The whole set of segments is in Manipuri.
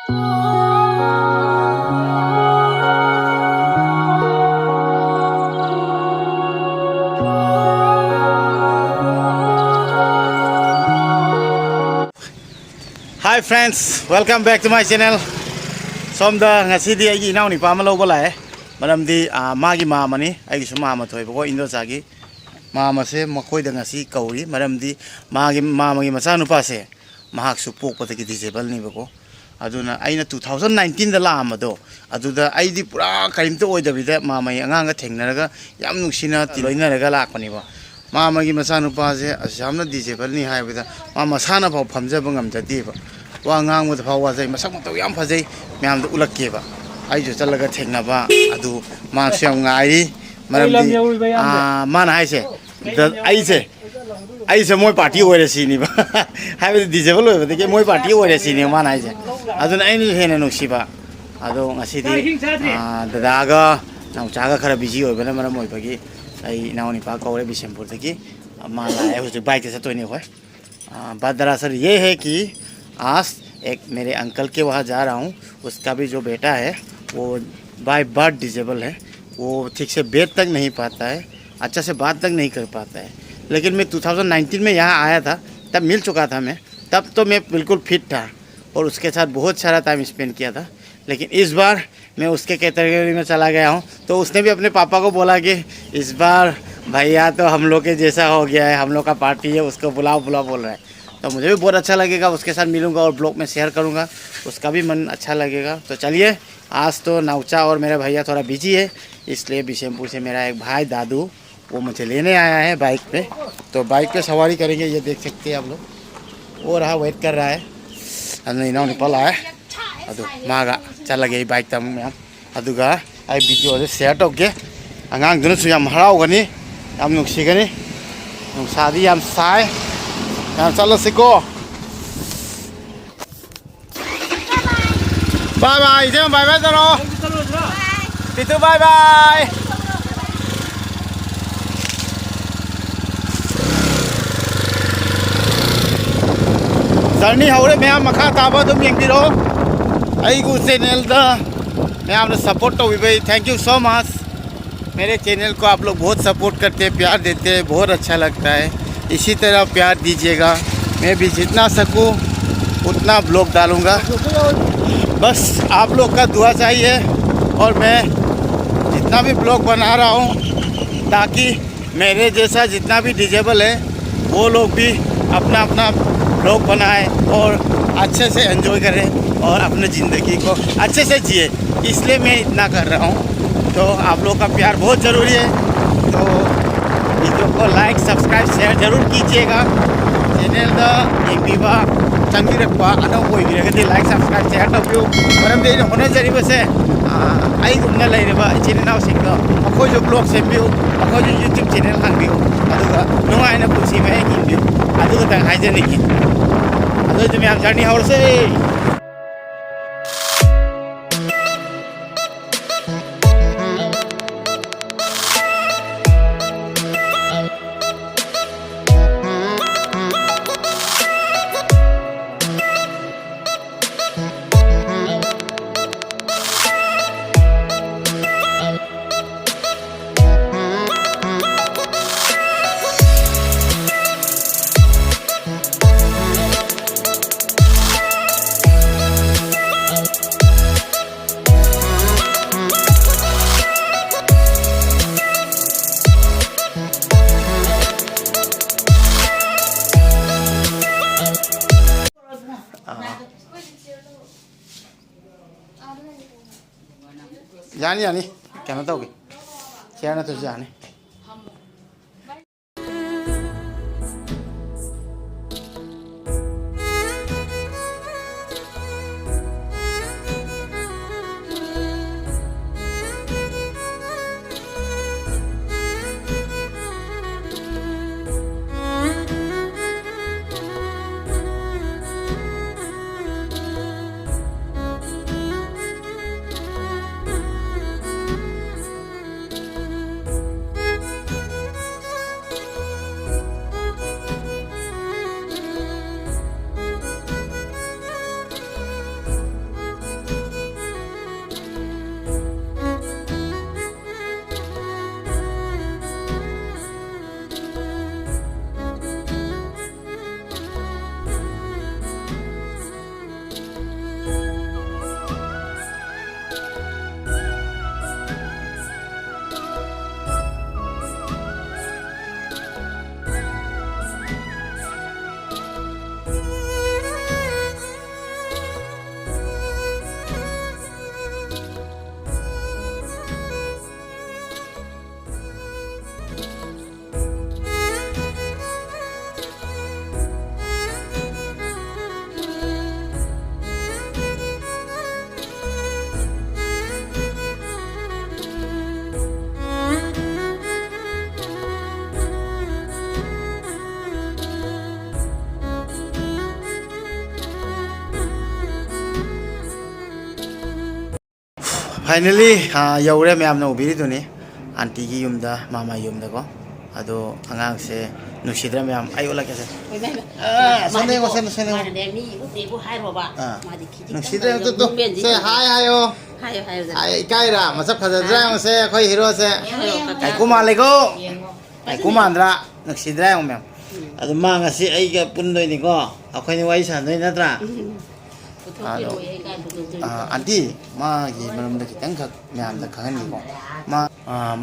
Hi friends, welcome back to my channel. Somda ngasidi ai inau ni pama lobo lai. Maramdi magi mama ni ai su mama thoi boko indo chagi. Mama se makoi da ngasi kauri maramdi magi mama gi macha nu pa se mahak su pok pata ki disable ni boko. Aduna aina 2019 da la amado. Aduda ai di pura karim to oi da bida mama yi anga thengnaraga yam nuksina tiloinaraga lakpani ba. Mama gi macha nu pa se asamna disable ni hai bida mama sana phau phamjaba ngamjadi ba. Wa ngang mo phau wa jai masak mo to yam phajai myam da ulakke ba ai jo chalaga thengna ba adu ma syam ngai maramdi mana hai se ai se moi party ore sini ba hai be disable oi ba ke moi party ore sini mana hai se adu ai ni hena no siba adu ngasi di dada ga nau chaga khara busy oi bana mara moi bagi ai nau ni pa kaure bisempur thaki ma la hai ho bike se to ni hoy बात दरअसल ये है कि आज एक मेरे अंकल के वहाँ जा रहा हूँ। उसका भी जो बेटा है वो बाय बर्थ डिसेबल है, वो ठीक से बैठ तक नहीं पाता है, अच्छा से बात तक नहीं कर पाता है। लेकिन मैं 2019 में यहाँ आया था, तब मिल चुका था मैं, तब तो मैं बिल्कुल फिट था और उसके साथ बहुत सारा टाइम स्पेंड किया था। लेकिन इस बार मैं उसके कैटेगरी में चला गया हूँ, तो उसने भी अपने पापा को बोला कि इस बार भैया तो हम लोग के जैसा हो गया है, हम लोग का पार्टी है, उसको बुलाओ बुलाओ बोल रहा है। तो मुझे भी बहुत अच्छा लगेगा, उसके साथ मिलूंगा और ब्लॉग में शेयर करूंगा, उसका भी मन अच्छा लगेगा। तो चलिए, आज तो नाउचा और मेरा भैया थोड़ा बिजी है, इसलिए बिशेमपुर से मेरा एक भाई दादू वो मुझे लेने आया है बाइक पे। तो बाइक पे सवारी करेंगे, ये देख सकते हैं आप लोग। वो रहा वेट कर रहा है, नहीं निपल आया अदु मागा चल लगे बाइक तम मैम अदुगा आई वीडियो शेयर तौगे आगांगदुनसु याम हरावगनी याम नुक्सिगनी नुक्सादी याम साय याम चलसिको बाय बाय इसे बाय बाय चलो पितु बाय बाय जर्नी हौरे मैम मखा ताबा तुम यंगिरो आईगु चैनल दा मैम ने सपोर्ट तो भी थैंक यू सो मच। मेरे चैनल को आप लोग बहुत सपोर्ट करते हैं, प्यार देते हैं, बहुत अच्छा लगता है। इसी तरह प्यार दीजिएगा, मैं भी जितना सकूं उतना ब्लॉग डालूंगा। बस आप लोग का दुआ चाहिए और मैं जितना भी ब्लॉग बना रहा हूं ताकि मेरे जैसा जितना भी डिजेबल है वो लोग भी अपना अपना ब्लॉग बनाए और अच्छे से एंजॉय करें और अपने ज़िंदगी को अच्छे से जिए, इसलिए मैं इतना कर रहा हूँ। तो आप लोग का प्यार बहुत ज़रूरी है, तो वीडियो को लाइक सब्सक्राइब शेयर ज़रूर कीजिएगा। चैनल दा येंबीबा चंगी रखबा अनौ ओइबिरगदि लाइक सब्सक्राइब शेयर तौबियो मरमदि इन होनजरिबा से आई गुमना लेरबा चैनल सिंगो मखोजो ब्लॉग सेमबियो मखोजो यूट्यूब चैनल हांबियो अदुगा नुंगाइना पुसि मै गिनबियो अदुगा तंग हाइजेनिकि अदु मैम जर्नी हौरसे। यानी यानी क्या ना होगी क्या ना तो जाने फाइनली यौरे मैम उबीरीदुनी आंटी की युमदा मामा युमदको अदो अंगांग से नुसिद्रा मैम आई ओला कैसे संदे को संदे नुसिद्रा तो से हाय हायो हाय कायरा मतलब खजद्रा से कोई हीरो से आई कुमालेको आई कुमांद्रा नुसिद्रा मैम अदो मांगा से आई के पुनदोइनिको अखोइनि वाई सानदोइ नत्रा आंटी मागी मरमदा खितंग खक मैम दा खगनिको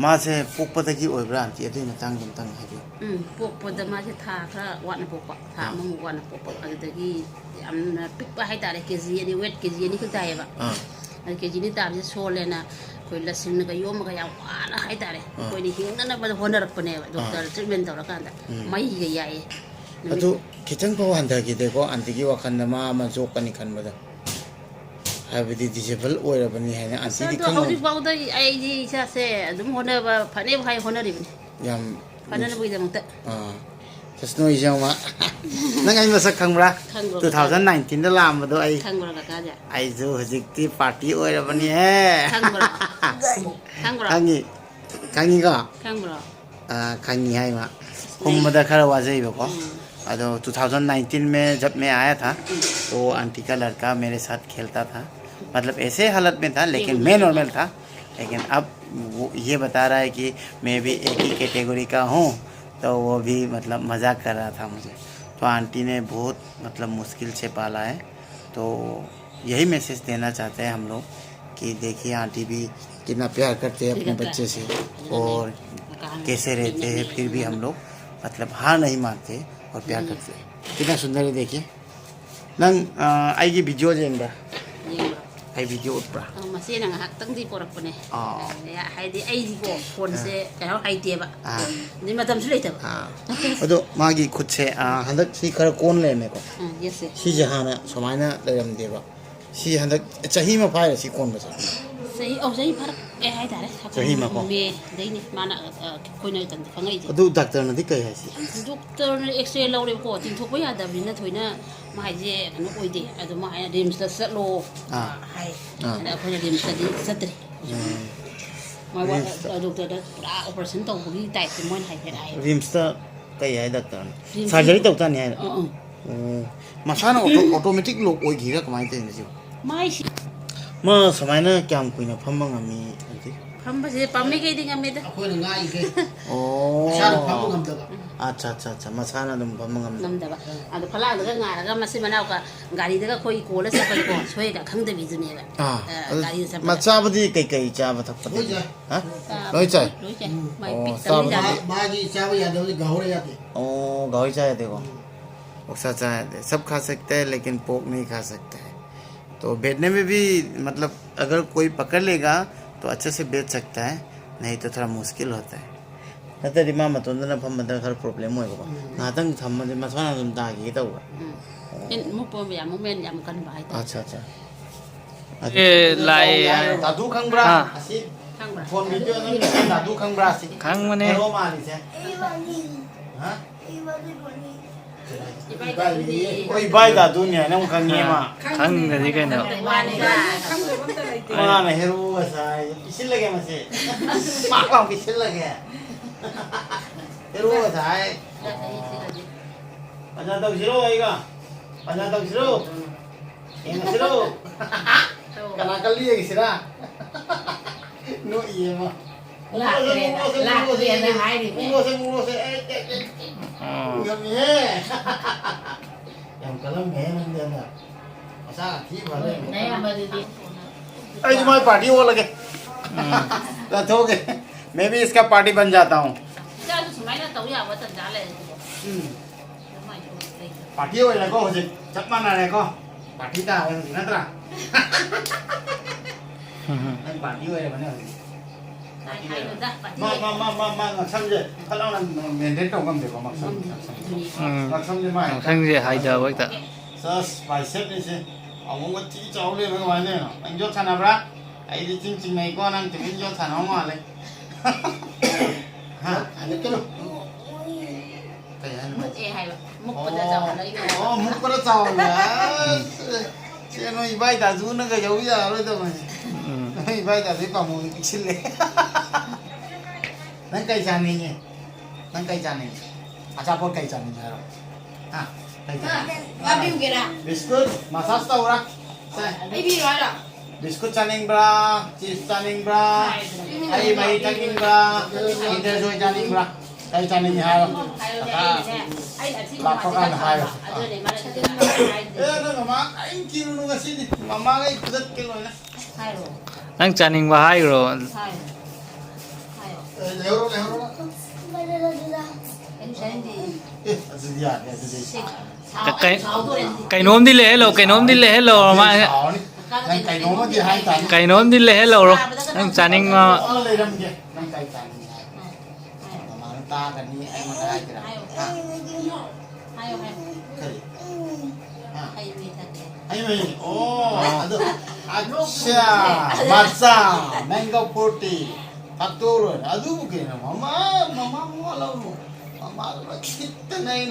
मा से पोकपदगी ओइब्रा आंटी अदुइ मतंग दुमतंग हाइबि पोकपदा मा से था खरा वाना पोकपा था ममु वाना पोकपा अदुदगी यामना पिकपा हाइतारे केजी अनि वेट केजी अनि खतायबा अदु केजी नि ताबजे सोलेना कोइ लसिन ग योमगा याम वाना हाइतारे कोइनि हिंगना बद होनरपने डॉक्टर ट्रीटमेंट तौरकांदा मई ग याय अदु खितंग को हंदगी देखो आंटी की वखन मा मा जोकनि खनबदा हाबदी डिसेबल ओइरबनी हैना आंटी दि खंग हौजी बाउदा आइदि इसासे अदुम होनबा फने भाइ होनरिबनि याम फनन बुइदमत सस्नो इजामा नंग आई मसक खंगब्रा 2019 दा लामबदो आई खंगब्रा काजा आई जो हजिकती पार्टी ओइरबनी हे खंगब्रा खंगब्रा खंगी खंगी का खंगब्रा खंगी है मा कुमदा खरा वाजैबको अदो 2019 में जब मैं आया था तो आंटी का लड़का मेरे साथ खेलता था मतलब ऐसे हालत में था लेकिन मैं नॉर्मल था लेकिन अब वो ये बता रहा है कि मैं भी एक ही कैटेगरी का हूँ तो वो भी मतलब मजाक कर रहा था मुझे तो आंटी ने बहुत मतलब मुश्किल से पाला है तो यही मैसेज देना चाहते हैं हम लोग कि देखिए आंटी भी कितना प्यार करते हैं अपने बच्चे से और कैसे रहते हैं फिर भी हम लोग मतलब हार नहीं मानते और प्यार करते हैं कितना सुंदर है देखिए नंग आई की वीडियो जेंगा आई वीडियो उत्परा मसे नंग हक तंग दी पोरकपने या हाइदि आइदि को फोन से कहो हाइदेबा नि मतम सु लेतबा अदो मागी खुद से हंदक सी खर कोन ले मे को यस सी जहाना समायना लेरम देबा सी हंदक चाही में फायर सी कोन बसा सही ओ सही फरक ए हाय तारे सही में को मे देनी माना कोइना तन खंgai अदो डॉक्टर नदि कई है सी डॉक्टर एक्सरे लौरे को तिंथोपो यादबनिना थोइना माइजे कनो ओइदे अदो मा रिम्स दा चलो हाय अदा खोइना रिम्स दा सत्रे मा डॉक्टर दा पूरा ऑपरेशन तौबगी टाइप मोइन हाय हाय रिम्स दा कई है डॉक्टर सर्जरी तौता नि है मसाना ऑटोमेटिक लोग ओइ घिरा कमाई ते नि माइ मा समायना क्याम कुइना फम्मा ngami anti फम्बा से पामे के दिंगा मेदा अखोइना ngai के ओ मसाना फम्मा ngमदबा अच्छा अच्छा अच्छा मसाना दम फम्मा ngमदबा अदो फला दगा ngaरागा मसे मनाव का गाड़ी दगा कोई कोला सपल को सोएगा खंगदबि जुनेबा गाड़ी सपल मचाबदी कई कई चाब थपद हां लोई चाय माइ पिक्ता मागी चाव यादव गहरे याते ओ गहरी चाय देखो ओसा चाय सब खा सकते हैं लेकिन पोक नहीं खा सकते हैं तो बेचने में भी मतलब अगर कोई पकड़ लेगा तो अच्छे से बेच सकता है नहीं तो थोड़ा मुश्किल होता है नतर दिमा मतोंदना फमदा खर प्रॉब्लम होएगा नातंग थमदे मसाना दम दागी तौगा इन मुपो या मोमेंट याम कन बाय अच्छा अच्छा ए लाई दादू खंगब्रा असि खंगब्रा फोन वीडियो नम दादू खंगब्रा असि खंग मने हेरो माली से हां ओइ बाय दादू ने नम खंगी मा खंग दि कनो mana hero asai kisil lagi masih makam kisil lagi hero asai panjang tahu zero aja panjang tahu zero yang zero karena kali ya kisira no iya mah lah keren hai di mulu se nggak nih yang kalau memang dia nggak masa hati balik nay ama di अरे तुम्हारी पार्टी हो लगे तो हो गए मैं भी इसका पार्टी बन जाता हूँ पार्टी हो जाएगा हो जाए चप्पा ना रहेगा पार्टी का है ना तेरा पार्टी हो जाएगा ना माँ समझे फलाना मेंटेन तो कम देखो मत समझे माँ खंग जे हाय दा वक्ता सस बाइसेप ने से अमुक ची चावले में वाले ना अंजो थाना ब्रा आई दी चिंग चिंग नहीं को नंग चिंग जो थाना माले हाँ ada kelo kayak muk pada cawan lagi oh muk pada cawan ya Cino ibai dah zuna ke jauh ya lo itu mas ꯆꯥꯅꯤꯡꯕ ꯍꯥꯏꯇꯥꯔꯗꯤ ꯄꯥꯃꯨꯡ ꯄꯤꯛꯁꯤꯜꯂꯦ ꯅꯪ ꯀꯩ ꯆꯥꯅꯤꯡꯉꯤ ꯅꯪ ꯀꯩ ꯆꯥꯅꯤꯡꯉꯤ ꯑꯆꯥꯄꯣꯠ ꯀꯩ ꯆꯥꯅꯤꯡꯉꯤ ꯍꯥꯏꯔꯣ ꯀꯩ ꯆꯥꯅꯤꯡꯉꯤ ꯕꯤꯁꯀꯨꯠ ꯃꯁꯥꯖ ꯇꯧꯔꯥ बिस्कुट चानिंग्रा चीज चानिंग्रा आई मही चानिंग्रा इंटर जोई चानिंग्रा कई चानिंग है लाखों का है ए ना मामा आई किलो नुगा सीनी मामा का इज्जत किलो ना Nang chaning bahai ro. 레오로 레오로 ए Azizia Azizia Cái nôm đi lễ lo, cái nôm đi lễ lo mà. nang kai no ma di hai ta Cái nôm đi lễ lo ro. Nang chaning ma. le ram ke nang kai chaning mama ta kan ni ai ma dai kira ha ai mai oh ado acha masa mango fruity fatur adu bukan mama mama mau lalu mama kita naik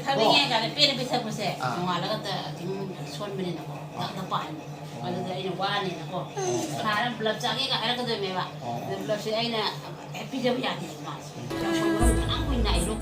ถ้าไม่แง่กันเปลี่ยนไปสักเปอร์เซ็นต์หัวแล้วก็จะทิ้งชนไปเลยนะก็แล้วป่านมันจะไอ้หนูว่าเนี่ยนะก็ขาแล้วบลับจากนี้ก็ไอ้แล้วก็เดินไปว่าบลับจากไอ้น่ะแอปปี้จะไม่อยากที่จะมาจะชมว่ามันนั่งคุยไหนลูก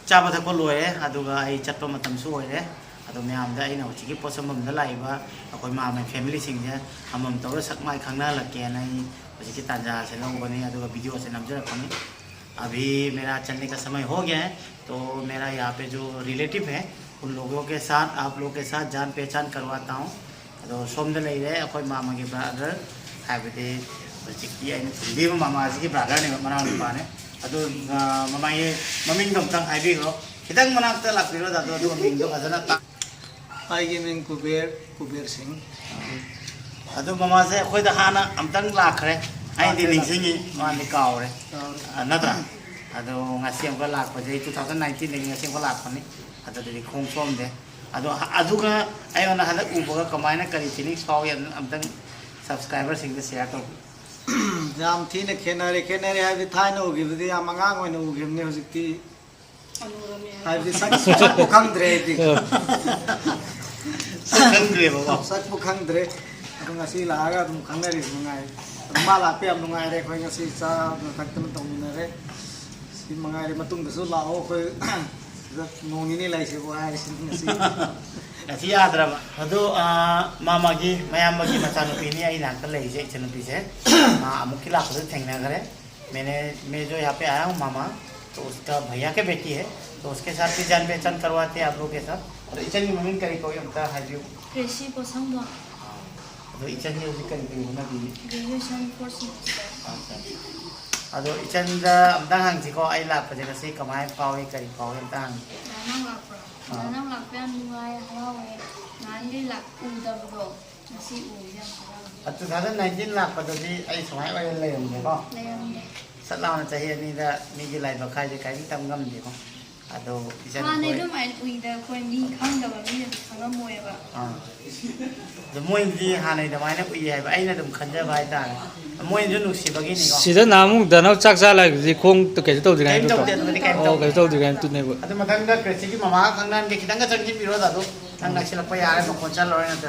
चाब थक लोरे चटप मतमसुरे मैम हजी पोसम अखोई माम फैमिली हमम तौर सक माई खानालकेन हजी ताजा से लौबने वीडियो से नमजरपनी। अभी मेरा चलने का समय हो गया है, तो मेरा यहाँ पे जो रिलेटिव है उन लोगों के साथ आप लोगों के साथ जान पहचान करवाता हूँ। तो सोमद लेरे अखोई मामा के ब्रदर हजी मामा की ब्रदर ने मना नुपाने मामा ये ममिंग दमतंग हाइबीग्रो खितंग मनाक लापिरो दादो अदु मिंग दो फजना ता आइगे मिंग कुबेर सिंह अदु ममा से अखोय दा हाना अमतंग लाखरे आई दि निंसिंगी माने कावरे नता अदु ngasi am ka lak pa jai 2019 ni ngasi am ka lak pani अदु दि खोंग सोम दे अदु अदुगा आई ओना हदा उबगा कमायना करी फिनिक्स फाव या अमतंग सब्सक्राइबर सिंग दे शेयर कर जाम थी ने खेनरे है थाई न उगिबदी या मंगांग ओइन उगिबने हुजिकती है सक खंगद्रे दी खंगद्रे बाबा सक खंगद्रे ngasi laga dum khangari mangai mala pe am ngai re khoi ngasi sa thaktam tongminare si mangai re matung dasu lao khoi nongi ni lai se bo ai sin ngasi asi yadra adu mama gi mayam gi machan pi ni ai nan ta lei je chen pi se amuk ki lakh se thengna करे मैं जो यहाँ पे आया हूँ मामा तो उसका भैया के बेटी है तो उसके साथ भी जान पहचान करवाते हैं आप लोग के साथ और इचन की मम्मी करी कोई हमता हाजियो कृषि पसंद हुआ तो इचन की उसी करी कोई होना भी ग्रेजुएशन कोर्स में अदो इचन दा हमता हंग जी को आई लाख पजे कसी कमाए पावे करी पावे हमता हंग नानम लाख पे अनुवाय हवावे नानी लाख उदबरो नसी उयम अतु दादा 19 लाख पदोजी आई समय वाले ले हमने को लेयम सलाम चाहिए नी दा मी की लाइफ खाई जे काई तम गम दे को अदो इचन हाँ नहीं तो को मैं उइदा कोई मी खंग दबा मी खंगा मोएबा द मोइ दी हानै द माइना उइ है आइना दम खंजा बाय ता मोइ जु नुसी बगी नि को सिदा नामु दनाव चाक चा लाग जि खोंग तो कैसे तो दिगाय काई तो तो दे काई ओ कैसे तो दिगाय तु नेबो अदो मथंग दा कृषि की ममा खंगनान के खितंग चंगी पिरो दादो नंग नक्सिल प यारे मखोन चल लरे न त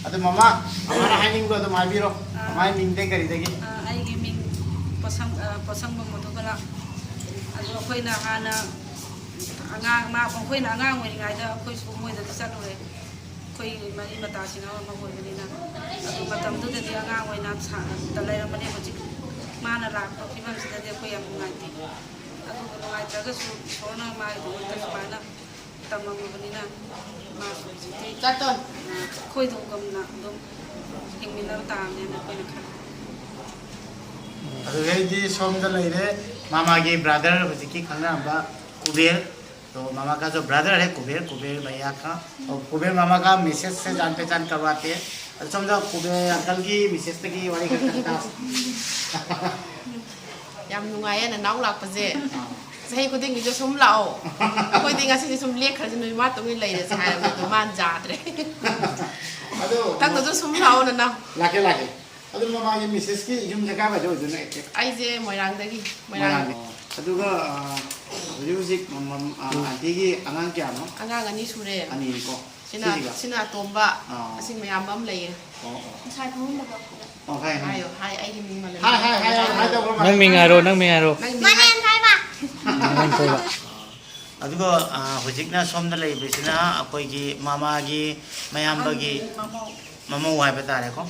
अदो ममा हमारा हाइनिंग दो तो माय बिरो माय मिंग दे करी देगी ꯑꯩꯒꯤ ꯃꯤꯡ ꯄꯣꯁꯪꯕ ꯃꯣꯗꯨꯒꯂꯥ ꯑꯗꯨ ꯑꯩꯈꯣꯏꯅ ꯍꯥꯟꯅ ꯑꯩꯈꯣꯏꯅ ꯑꯉꯥꯡ ꯑꯣꯏꯔꯤꯉꯩꯗ ꯑꯩꯈꯣꯏꯁꯨ ꯃꯣꯏꯗꯁꯨ ꯆꯠꯂꯨꯔꯦ ꯑꯩꯈꯣꯏ ꯃꯔꯤ ꯃꯇꯥꯁꯤꯡ ꯑꯃ ꯑꯣꯏꯕꯅꯤꯅ ꯑꯗꯨ ꯃꯇꯝꯗꯨꯗꯗꯤ ꯑꯉꯥꯡ ꯑꯣꯏꯅ ꯂꯩꯔꯝꯕꯅꯦ ꯍꯧꯖꯤꯛ ꯃꯥꯅ ꯂꯥꯛꯄ ꯐꯤꯕꯝꯁꯤꯗꯗꯤ ꯑꯩꯈꯣꯏ ꯌꯥꯝ ꯅꯨꯡꯉꯥꯏꯇꯦ ꯑꯗꯨꯒ ꯅꯨꯡꯉꯥꯏꯇ꯭ꯔꯒꯁꯨ ꯏꯁꯣꯔꯅ ꯃꯥꯒꯤꯗꯃꯛꯇ ꯁꯨꯃꯥꯏꯅ ꯇꯝꯃꯝꯃꯕꯅꯤꯅ ꯃꯥꯁꯨ ꯍꯧꯖꯤꯛꯇꯤ ꯑꯩꯈꯣꯏꯗꯧꯒꯨꯝꯅ ꯑꯗꯨꯝ ꯍꯤꯡꯃꯤꯟꯅꯕ ꯇꯥꯕꯅꯦꯅ ꯑꯩꯈꯣꯏꯅ ꯈꯜꯂꯤ अदुगैदी सोमदा लेरे मामा के ब्रदर बजिकी खंगनाबा कुबेर तो मामा का जो ब्रदर है कुबेर भैया का और कुबेर मामा का मिसेस से जान पहचान करवाते हैं और समझो कुबेर अंकल की मिसेस की वाली करता ꯌꯥꯝ ꯅꯨꯡꯉꯥꯏꯌꯦ ꯅꯅꯥꯎ ꯂꯥꯛꯄꯁꯦ ꯆꯍꯤ ꯈꯨꯗꯤꯡꯒꯤꯁꯨ ꯁꯨꯝ ꯂꯥꯛꯑꯣ ꯑꯩꯈꯣꯏꯗꯤ ꯉꯁꯤꯗꯤ ꯁꯨꯝ ꯂꯦꯛꯈ꯭ꯔꯁꯤ ꯅꯣꯏ ꯃꯥ ꯇꯨꯃꯤꯟ ꯂꯩꯔꯁꯦ ꯍꯥꯏꯔꯕꯅꯤ ꯃꯥꯅ ꯌꯥꯗ꯭ꯔꯦ ꯃꯊꯪꯗꯁꯨ ꯁꯨꯝ ꯂꯥꯛꯑꯣ ꯅꯅꯥꯎ लाके अदु मामा की मिसेस की युम जगह बजो जुने ꯑꯩꯁꯦ ꯃꯣꯏꯔꯥꯡꯗꯒꯤ ꯃꯣꯏꯔꯥꯡ अदुगा हुजिक आंटी की अनंग क्या नो ꯑꯉꯥꯡ ꯑꯅꯤ ꯁꯨꯔꯦ अनि को ꯁꯤꯅ ꯑꯇꯣꯝꯕ ꯑꯁꯤ ꯃꯌꯥꯝ ꯑꯃ ꯂꯩꯌꯦ ꯉꯁꯥꯏ ꯐꯝꯃꯝꯕꯗꯣ हाय ꯍꯥꯏꯌꯣ ꯍꯥꯏ ꯑꯩꯒꯤ ꯃꯤꯡ ꯃꯥꯂꯦꯝ हाय नंग मिंगारो नंग मिंगारो ꯃꯥꯂꯦꯝ ꯍꯥꯏꯕ नंग कोबा अदुगा हुजिकना सोमदा लेबिसिना अखोइगी मामागी मयामबगी ममो हाइबा तारे को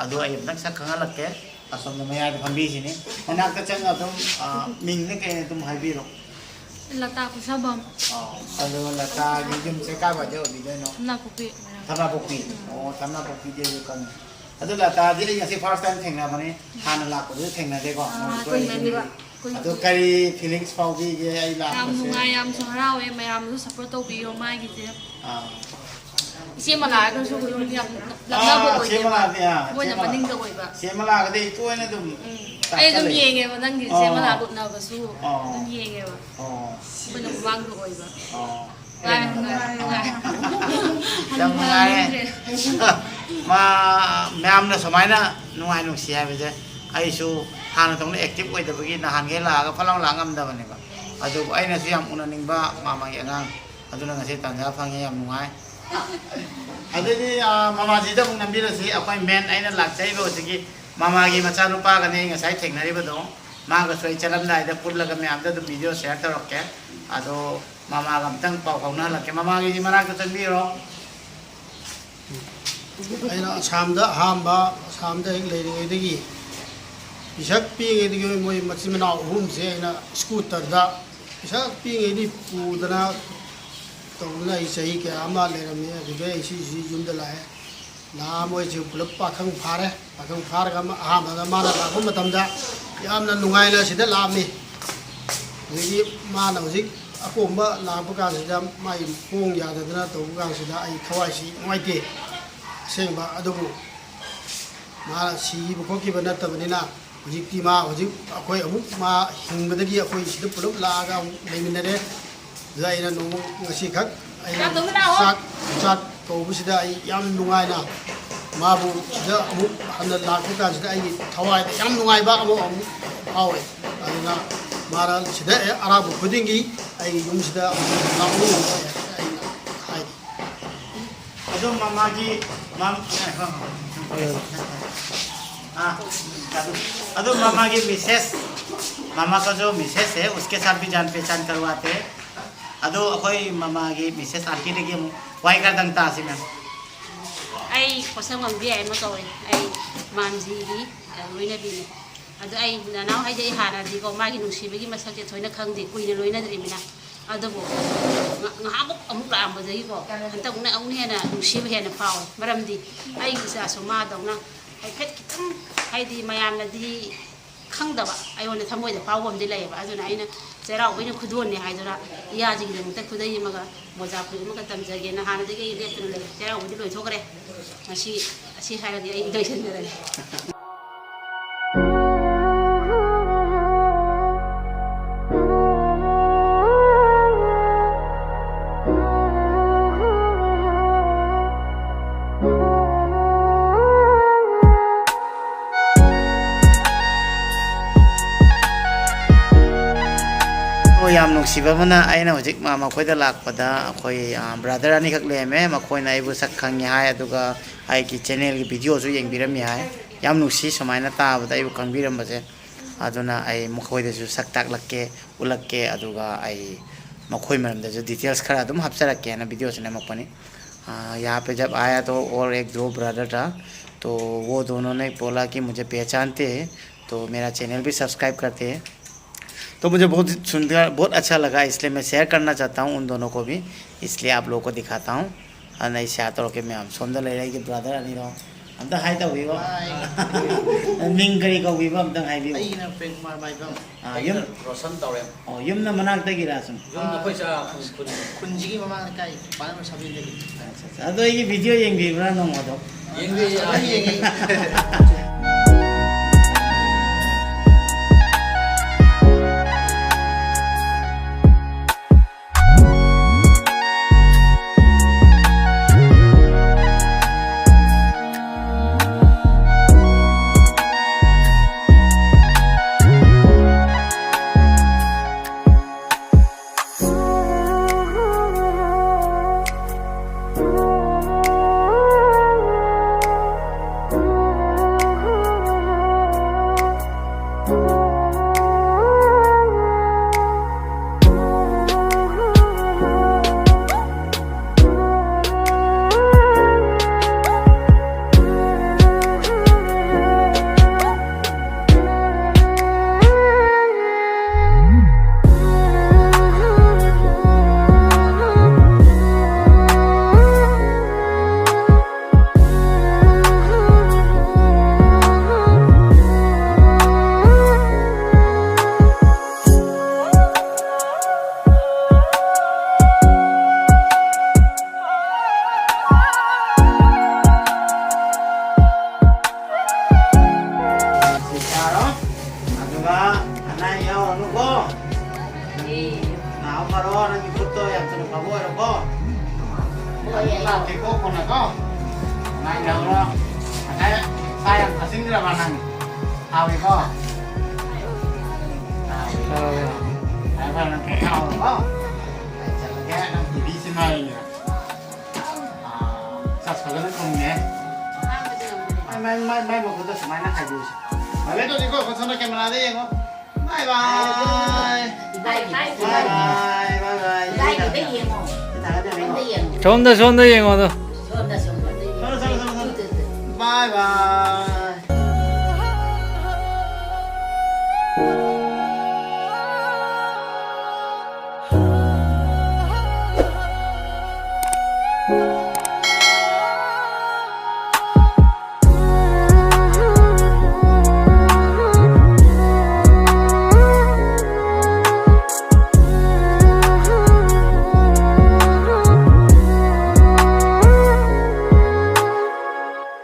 अदु अय तक सा खंगा लके असम में याद फंबी सिने अनाक त चंग अदुम मिंग ने के तुम हाइबिरो लता कुसबम अदु लता गी जुम से का बजे ओबि देनो ना कुपी थमा पोपी ओ थमा पोपी जे कन अदु Lata ji ngasi first time थेंगना बने हाना लाको दे थेंगना दे को अदु करी फीलिंग्स फाउबी गे आई ला ꯌꯥꯝ ꯅꯨꯡꯉꯥꯏ ꯌꯥꯝꯁꯨ ꯍꯔꯥꯎꯋꯦ ꯃꯌꯥꯝꯁꯨ ꯁꯄꯣꯔꯠ ꯇꯧꯕꯤꯌꯣ ꯃꯥꯒꯤꯁꯦ ꯏꯆꯦ ꯃꯂꯥꯒꯁꯨ ꯌꯥꯝ ꯂꯛꯅꯕ ꯑꯣꯏꯗꯦꯕ ꯃꯣꯏꯅ ꯃꯅꯤꯡꯗ ꯑꯣꯏꯕ सेमला गदे तोयने दुम ꯑꯩ ꯑꯗꯨꯝ ꯌꯦꯡꯉꯦꯕ ꯅꯪꯒꯤ ꯏꯆꯦ ꯃꯂꯥ ꯎꯠꯅꯕꯁꯨ ꯑꯗꯨꯝ ꯌꯦꯡꯉꯦꯕ ꯃꯣꯏꯅ ꯃꯃꯥꯡꯗ ꯑꯣꯏꯕ मा मैमने समायना नुआय नुसी हाबजे आइसु हाना तंग एक्टिव ओइदबगी नहानगे लागा फलांग लांगमदबनेबा अदु आइनासु याम उननिंबा मामागी अगांग अदुना ngasi तंजा फंगे याम नुआय अदुदी मामाजी द बुंग नंबिरसी अखोय मेन आइना लाक्चैबो होजिगी मामागी मचा नुपा गने ngasai थेंगनारिबदो मागा सोय चलमदाइदा पुल्लगा मैमदा दु वीडियो शेयर करके अदो मामा गमतंग पाव फाउना लके मामागी जी मनाक चंबीरो ꯑꯩꯅ ꯑꯁꯥꯝꯗ ꯍꯦꯛ ꯂꯩꯔꯤꯉꯩꯗꯒꯤ ꯄꯤꯁꯛ ꯄꯤꯛꯏꯉꯩꯗꯒꯤ ꯃꯣꯏ ꯃꯆꯤꯟ ꯃꯅꯥꯎ ꯑꯍꯨꯝꯁꯦ ꯑꯩꯅ ꯁ꯭ꯀꯨꯇꯔꯗ ꯄꯤꯁꯛ ꯄꯤꯛꯏꯉꯩꯗꯒꯤ ꯄꯨꯗꯅ ꯇꯧꯗꯅ ꯑꯩ ꯆꯍꯤ ꯀꯌꯥ ꯑꯃ ꯂꯩꯔꯝꯃꯤ ꯑꯗꯨꯗꯩ ꯑꯩ ꯁꯤ ꯌꯨꯝꯗ ꯂꯥꯛꯑꯦ ꯂꯥꯛꯑ ꯃꯣꯏꯁꯦ ꯄꯨꯂꯞ ꯄꯥꯈꯪ ꯐꯥꯔꯒ ꯑꯍꯥꯟꯕꯗ ꯃꯥꯅ ꯂꯥꯛꯄ ꯃꯇꯝꯗ ꯌꯥꯝꯅ ꯅꯨꯡꯉꯥꯏꯅ ꯁꯤꯗ ꯂꯥꯛꯑꯝꯃꯤ ꯑꯗꯒꯤ ꯃꯥꯅ ꯍꯧꯖꯤꯛ ꯑꯀꯣꯝꯕ ꯂꯥꯛꯄ ꯀꯥꯟꯁꯤꯗ ꯃꯥꯒꯤ ꯈꯣꯡ ꯌꯥꯗꯗꯅ ꯇꯧꯕ ꯀꯥꯟꯁꯤꯗ ꯑꯩ ꯊꯋꯥꯏꯁꯤ ꯅꯨꯡꯉꯥꯏꯇꯦ ꯑꯁꯦꯡꯕ ꯑꯗꯨꯕꯨ ꯃꯥ ꯁꯤꯈꯤꯕ ꯈꯣꯠꯈꯤꯕ ꯅꯠꯇꯕꯅꯤꯅ ꯍꯧꯖꯤꯛꯇꯤ ꯃꯥ ꯍꯧꯖꯤꯛ ꯑꯩꯈꯣꯏ ꯑꯃꯨꯛ ꯃꯥ ꯍꯤꯡꯕꯗꯒꯤ ꯑꯩꯈꯣꯏ ꯁꯤꯗ ꯄꯨꯂꯞ ꯂꯥꯛꯑꯒ ꯑꯃꯨꯛ ꯂꯩꯃꯤꯟꯅꯔꯦ ꯑꯗꯨꯗ ꯑꯩꯅ ꯅꯣꯡꯃ ꯉꯁꯤꯈꯛ ꯑꯩꯅ ꯆꯥꯛ ꯀꯧꯕꯁꯤꯗ ꯑꯩ ꯌꯥꯝ ꯅꯨꯡꯉꯥꯏꯅ 마부 진짜 아무 하늘 나고가 진짜 아이 타와에 양 누가이바 아무 아오에 아니나 말할 시대 아랍 부딩기 아이 용시다 나무 아이 अदो मामा की माम अदो मामा की मिसेस मामा का जो मिसेस है उसके साथ भी जान पहचान करवाते हैं अदो अखोई मामा की मिसेस आंटी ने की वाई कर दंगता आसी में ai pasang mambi ai ma kawai ai mamji gi loina bi adu ai nanau hai dei hana di ko ma gi nusi bi gi masak je thoina khang di kuina loina dri mina adu bo ngabuk amuk la am bajai ko antak na ang hena nusi bi hena paw maram di ai gi sa so ma dong na ai phet kitang hai di mayam na di khang da ba ai on thamoi da paw bom di lai ba adu na ai na zera oi na khudon ne hai dora ya ji gi dang ta khudai ma ga moja khu ma ka tam ja ge na hana de ge le tu le zera oi di loi thokare así hay de ahí doy sendero ꯌꯥꯝ ꯅꯨꯡꯁꯤꯕ ꯑꯃꯅ ꯑꯩꯅ ꯍꯧꯖꯤꯛ ꯃꯈꯣꯏꯗ ꯂꯥꯛꯄꯗ ꯑꯩꯈꯣꯏ ꯕ꯭ꯔꯗꯔ ꯑꯅꯤꯈꯛ ꯂꯩꯔꯝꯃꯦ ꯃꯈꯣꯏꯅ ꯑꯩꯕꯨ ꯁꯛ ꯈꯪꯉꯤ ꯍꯥꯏ ꯑꯗꯨꯒ ꯑꯩꯒꯤ ꯆꯦꯅꯦꯜꯒꯤ ꯚꯤꯗꯤꯑꯣꯁꯨ ꯌꯦꯡꯕꯤꯔꯝꯃꯤ ꯍꯥꯏ ꯌꯥꯝ ꯅꯨꯡꯁꯤ ꯁꯨꯃꯥꯏꯅ ꯇꯥꯕꯗ ꯑꯩꯕꯨ ꯈꯪꯕꯤꯔꯝꯕꯁꯦ ꯑꯗꯨꯅ ꯑꯩ ꯃꯈꯣꯏꯗꯁꯨ ꯁꯛ ꯇꯥꯛꯂꯛꯀꯦ उलक्के मखोई मरमदसु डिटेल्स खरा अदुम हपचरक्के ना वीडियो से नमकपनी यहाँ पे जब आया तो और एक दो ब्रदर था तो वो दोनों ने बोला कि मुझे पहचानते हैं तो मेरा चैनल भी सब्सक्राइब करते हैं तो मुझे बहुत सुंदर बहुत अच्छा लगा इसलिए मैं शेयर करना चाहता हूँ उन दोनों को भी इसलिए आप लोगों को दिखाता हूँ और नहीं से आता कि मैं हम सुंदर ले रही कि ब्रदर नहीं रहो हम तो हाई तो हुई वो मिंग करी को हुई वो हम तो हाई भी आई ना पेंट मार मार बम यम रोशन तौरे यम ना मनाक तक गिरा सुन यम ना कोई सा कुंजी की ममा का पान में सभी लगी अच्छा तो ये वीडियो यंग भी बना नौ मतो यंग भी यंग 좋은데 좋은데 영어도 Bye bye.